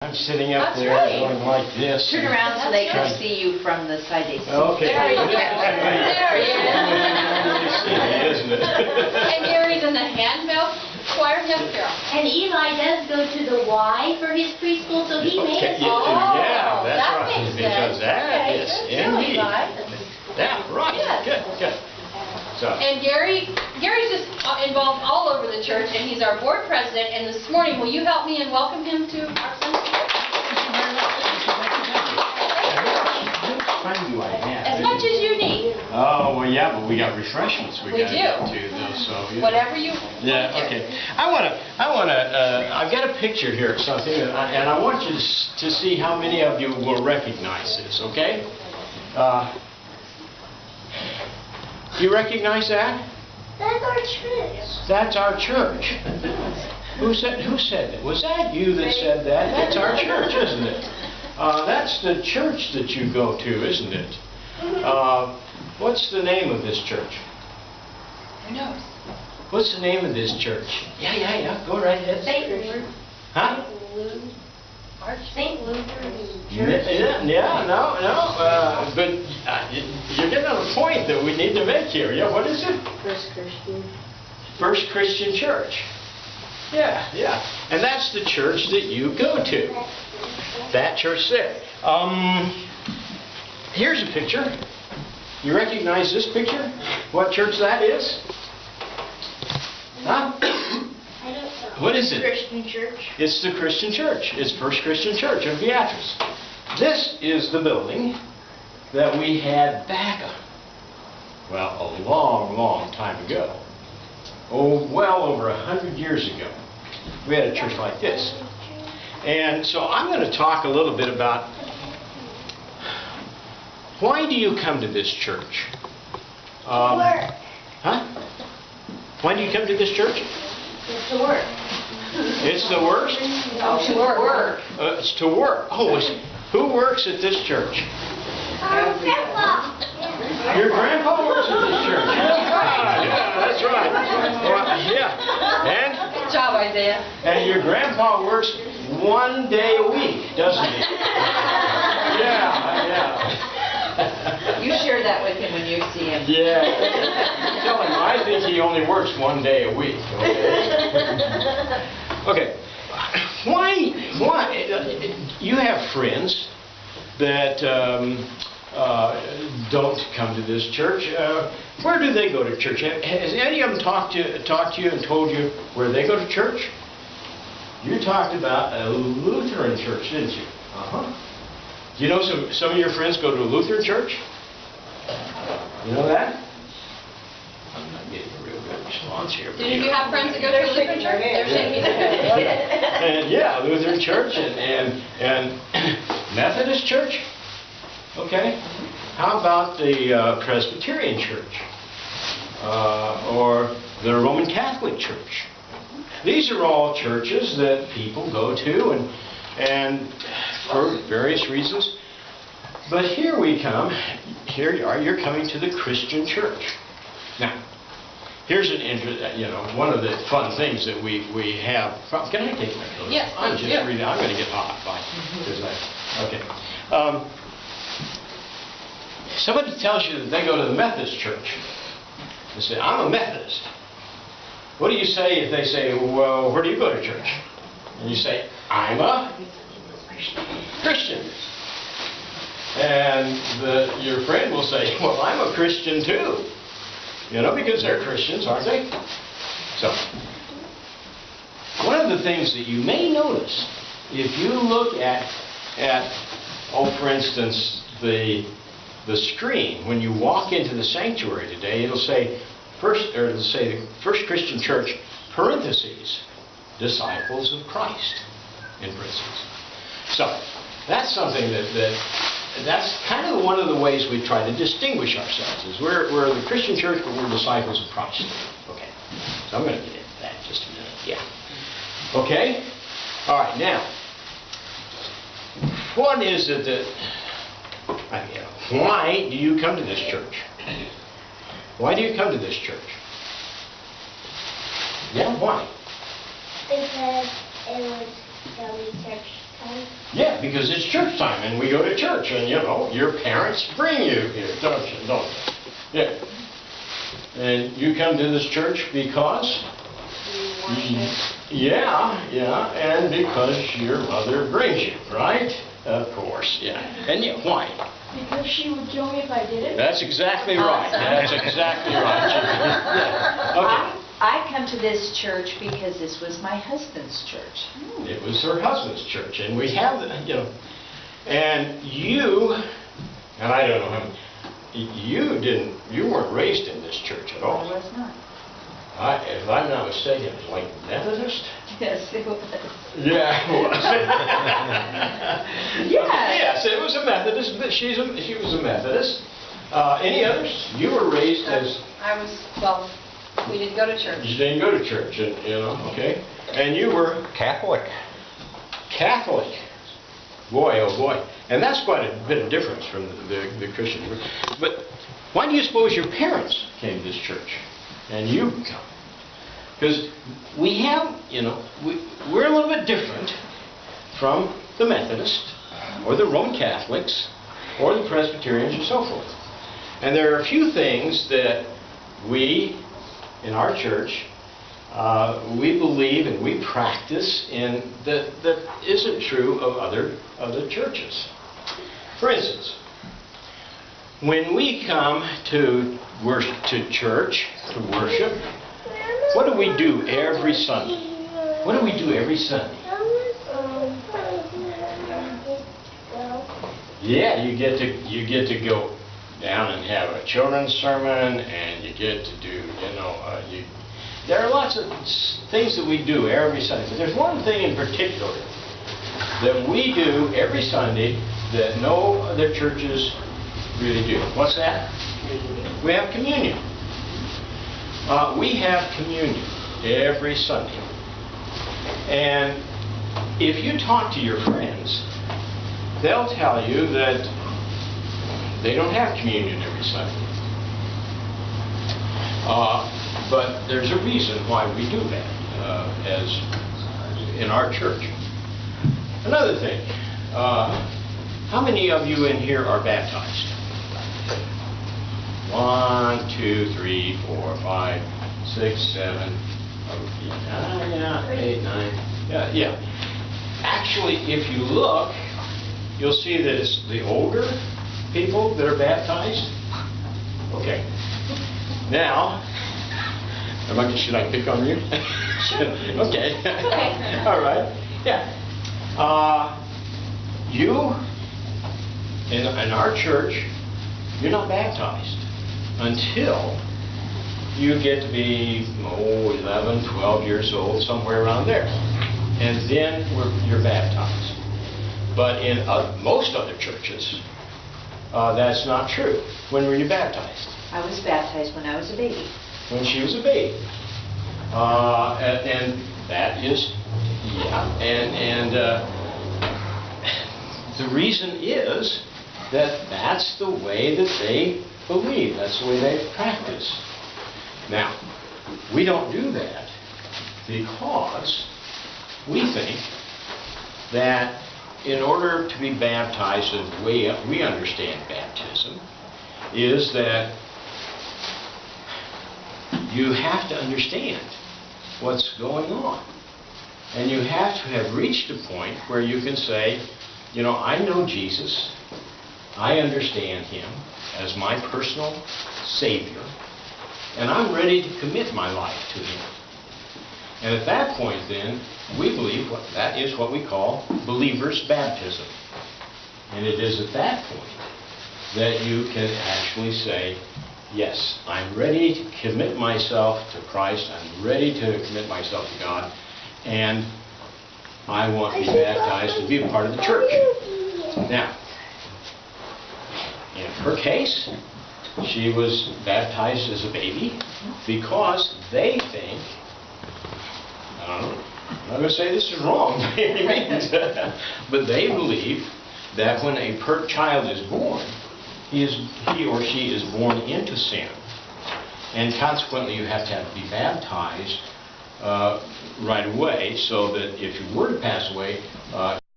I'm sitting up That's there right. going like this. Turn around so they can see you from the side they see. Okay. There he is. There he is. Isn't it? And Gary's in the handbell choir. Yes, Carol. And Eli does go to the Y for his preschool, so he may Okay, have... yeah, that's that right. makes Because sense. that Okay, is good deal, indeed. Eli. Yeah, right. Yes. Good. So. And Gary's just involved all over the church, and he's our board president. And this morning, will you help me and welcome him to our Sunday school? How much time do I have? As much as you need. Oh, well, yeah, but we got refreshments we got to do. get to, though, so. Yeah. Whatever you Yeah, want to do. okay. I've got a picture here of something, and I want you to see how many of you will recognize this, okay? You recognize that? That's our church. That's our church. Who said that? Was that you that said that? That's our church, isn't it? That's the church that you go to, isn't it? What's the name of this church? Who knows? What's the name of this church? Yeah. Go right ahead. St. Luke. Huh? St. Lutheran Yeah, Church. no. But you're getting on a point that we need to make here. Yeah, what is it? First Christian. First Christian Church. Yeah. And that's the church that you go to. That church there. Here's a picture. You recognize this picture? What church that is? Huh? I don't know. What is it? Christian Church. It's the Christian Church. It's First Christian Church of Beatrice. This is the building that we had back, well, a long time ago. Oh, well over 100 years ago. We had a church like this. And so I'm going to talk a little bit about why do you come to this church? Work. Huh? Why do you come to this church? It's the work. It's the worst? No, to work. It's to work. Oh, who works at this church? Grandpa. Your grandpa works at this church. That's right. Well, yeah. Good job, Isaiah. And your grandpa works 1 day a week, doesn't he? Yeah. You share that with him when you see him. Yeah. Tell him I think he only works 1 day a week. Okay. Why? You have friends that don't come to this church. Where do they go to church? Has any of them talked to you and told you where they go to church? You talked about a Lutheran church, didn't you? Do you know some of your friends go to a Lutheran church? You know that? I'm not getting a real good response here. Do you have friends that go to a Lutheran church? They're shaking their head. And yeah, Lutheran church and Methodist church. Okay. How about the Presbyterian church or the Roman Catholic church? These are all churches that people go to and for various reasons. But here we come. Here you are. You're coming to the Christian church. Now, here's an one of the fun things that we have. Can I take my coat? Yes, I'm please just do. reading. I'm going to get hot. Fine. Okay. Somebody tells you that they go to the Methodist church. They say, I'm a Methodist. What do you say if they say, well, where do you go to church? And you say, I'm a Christian. And your friend will say, well, I'm a Christian too. Because they're Christians, aren't they? So, one of the things that you may notice, if you look at for instance, the screen, when you walk into the sanctuary today, it'll say First Christian Church, parentheses, disciples of Christ, in parentheses. So, that's something that's kind of one of the ways we try to distinguish ourselves, is we're the Christian church, but we're disciples of Christ. Okay, so I'm going to get into that in just a minute. Yeah. Okay? All right, now, what is it why do you come to this church? Why do you come to this church? Yeah, why? Because it was the only church Yeah, because it's church time and we go to church and, your parents bring you here, don't you? Yeah. And you come to this church because? Yeah, and because your mother brings you, right? Of course, yeah. And why? Because she would kill me if I did it. That's exactly right. That's exactly right. Yeah. Okay. I come to this church because this was my husband's church. It was her husband's church, and we have, and you, and I don't know how, you weren't raised in this church at all. I was not. If I'm not mistaken, it was like Methodist? Yes, it was. Yeah, it was. Yes. Yes, it was a Methodist, but she was a Methodist. Any others? You were raised as... We didn't go to church. You didn't go to church, okay. And you were... Catholic. Catholic. Boy, oh boy. And that's quite a bit of difference from the Christian church. But why do you suppose your parents came to this church? And you come? Because we have, we're a little bit different from the Methodist, or the Roman Catholics, or the Presbyterians, and so forth. And there are a few things that we, in our church, we believe and we practice in that isn't true of other churches. For instance, when we come to church to worship, what do we do every Sunday? What do we do every Sunday? Yeah, you get to go down and have a children's sermon, and you get to do, there are lots of things that we do every Sunday. But there's one thing in particular that we do every Sunday that no other churches really do. What's that? We have communion. We have communion every Sunday. And if you talk to your friends, they'll tell you that they don't have communion every Sunday. But there's a reason why we do that as in our church. Another thing, how many of you in here are baptized? 1, 2, 3, 4, 5, 6, 7, 8, 9. Yeah. Actually, if you look, you'll see that it's the older people that are baptized. Okay. Now, should I pick on you? Okay. All right. Yeah. You, in our church, you're not baptized until you get to be 11, 12 years old, somewhere around there. And then you're baptized. But in most other churches, that's not true. When were you baptized? I was baptized when I was a baby. When she was a baby. And that is, the reason is that that's the way that they believe. That's the way they practice. Now, we don't do that because we think that in order to be baptized, the way we understand baptism is that you have to understand what's going on. And you have to have reached a point where you can say, I know Jesus. I understand Him as my personal Savior. And I'm ready to commit my life to Him. And at that point then, we believe that is what we call believer's baptism. And it is at that point that you can actually say, yes, I'm ready to commit myself to Christ. I'm ready to commit myself to God. And I want to be baptized to be a part of the church. Now, in her case, she was baptized as a baby because they think, I'm not going to say this is wrong by any means, but they believe that when a child is born, he or she is born into sin. And consequently, you have to be baptized right away, so that if you were to pass away,